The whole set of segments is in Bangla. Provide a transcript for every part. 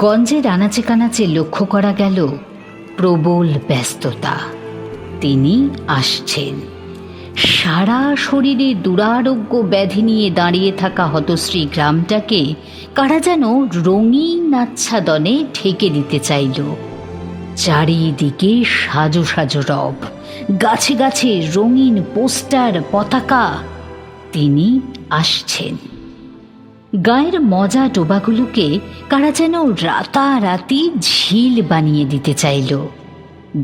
গঞ্জের আনাচে কানাচে লক্ষ্য করা গেল প্রবল ব্যস্ততা। তিনি আসছেন। সারা শরীরে দুরারোগ্য ব্যাধি নিয়ে দাঁড়িয়ে থাকা হতশ্রী গ্রামটাকে কারা যেন রঙিন আচ্ছাদনে ঢেকে দিতে চাইল। চারিদিকে সাজো সাজো রব, গাছে গাছে রঙিন পোস্টার, পতাকা। তিনি আসছেন। গায়ের মজা ডোবাগুলোকে কারা যেন রাতারাতি ঝিল বানিয়ে দিতে চাইল।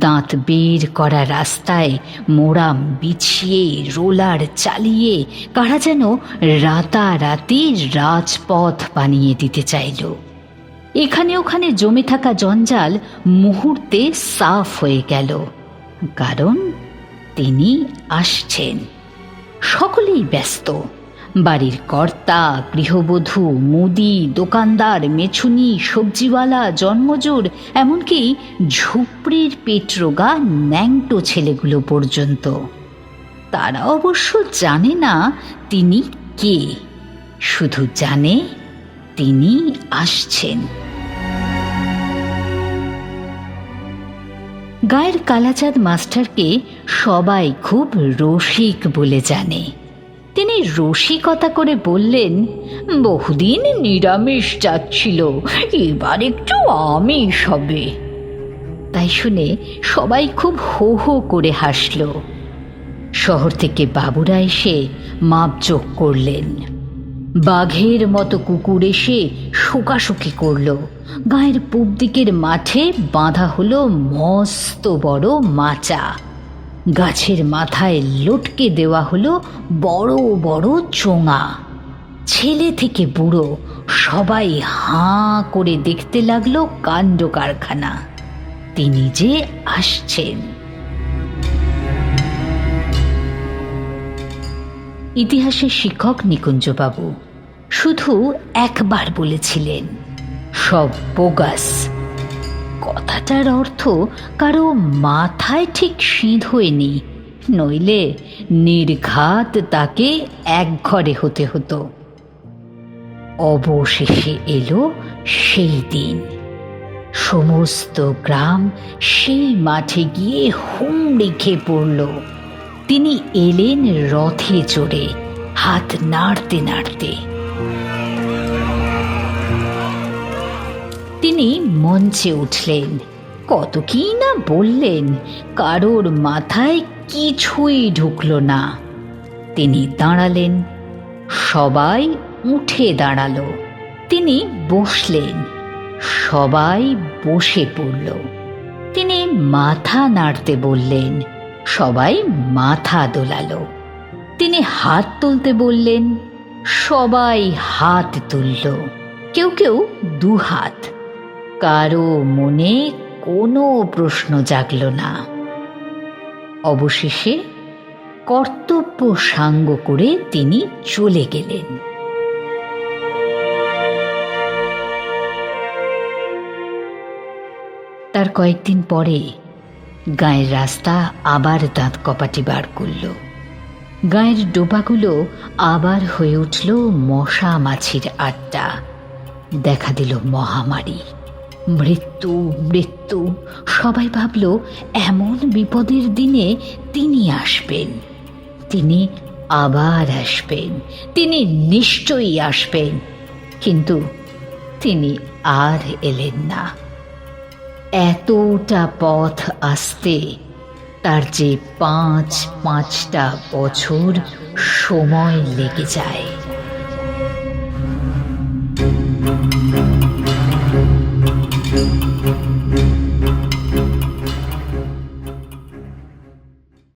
দাঁত বের করা রাস্তায় মোড়াম বিছিয়ে রোলার চালিয়ে কারা যেন রাতারাতি রাজপথ বানিয়ে দিতে চাইল। এখানে ওখানে জমে থাকা জঞ্জাল মুহূর্তে সাফ হয়ে গেল, কারণ তিনি আসছেন। সকলেই ব্যস্ত। বাড়ির কর্তা, গৃহবধূ, মুদি, দোকানদার, মেছুনি, সবজিওয়ালা, জন্মজোর, এমনকি ঝুপড়ির পেটরোগা ন্যাংটো ছেলেগুলো পর্যন্ত। তারা অবশ্য জানে না তিনি কে, শুধু জানে তিনি আসছেন। গায়ের কালাচাঁদ মাস্টারকে সবাই খুব রসিক বলে জানে। তিনি রসিকতা করে বললেন, বহুদিন নিরামিষ যাচ্ছিল, এবার একটু আমিষ হবে। তাই শুনে সবাই খুব হো হো করে হাসল। শহর থেকে বাবুরা এসে মাপজোক করলেন। বাঘের মতো কুকুর এসে শোকাশুকি করল। গায়ের পূব দিকের মাঠে বাঁধা হলো মস্ত বড় মাচা। গাছের মাথায় লটকে দেওয়া হলো বড় বড় চোঙা। ছেলে থেকে বুড়ো সবাই হাঁ করে দেখতে লাগলো কাণ্ড কারখানা। তিনি যে আসছেন। ইতিহাসের শিক্ষক নিকুঞ্জবাবু শুধু একবার বলেছিলেন, সব বোগাস। কথাটার অর্থ কারো মাথায় ঠিক সিঁধ হয়নি, নইলে নির্ঘাত তাকে একঘরে হতে হতো। অবশেষে এলো সেই দিন। সমস্ত গ্রাম সেই মাঠে গিয়ে হুমড়ি খেয়ে পড়ল। তিনি এলেন রথে চড়ে, হাত নাড়তে নাড়তে। তিনি মঞ্চে উঠলেন, কত কি না বললেন, কারোর মাথায় কিছুই ঢুকল না। তিনি দাঁড়ালেন, সবাই উঠে দাঁড়ালো। তিনি বসলেন, সবাই বসে পড়ল। তিনি মাথা নাড়তে বললেন, সবাই মাথা দোলালো। তিনি হাত তুলতে বললেন, সবাই হাত তুলল। কেউ কেউ দুহাত। কারো মনে কোনো প্রশ্ন জাগল না। অবশেষে কর্তব্য সাঙ্গ করে তিনি চলে গেলেন। তার কয়েকদিন পরে গায়ের রাস্তা আবার দাঁত কপাটি বার করল। গায়ের ডোবাগুলো আবার হয়ে উঠল মশা মাছির আড্ডা। দেখা দিল মহামারী, মৃত্যু মৃত্যু। সবাই ভাবল এমন বিপদের দিনে তিনি আসবেন। তিনি আবার আসবেন, তিনি নিশ্চয়ই আসবেন। কিন্তু তিনি আর এলেন না। এতটা পথ আসতে তার যে ৫টা বছর সময় লেগে যায়।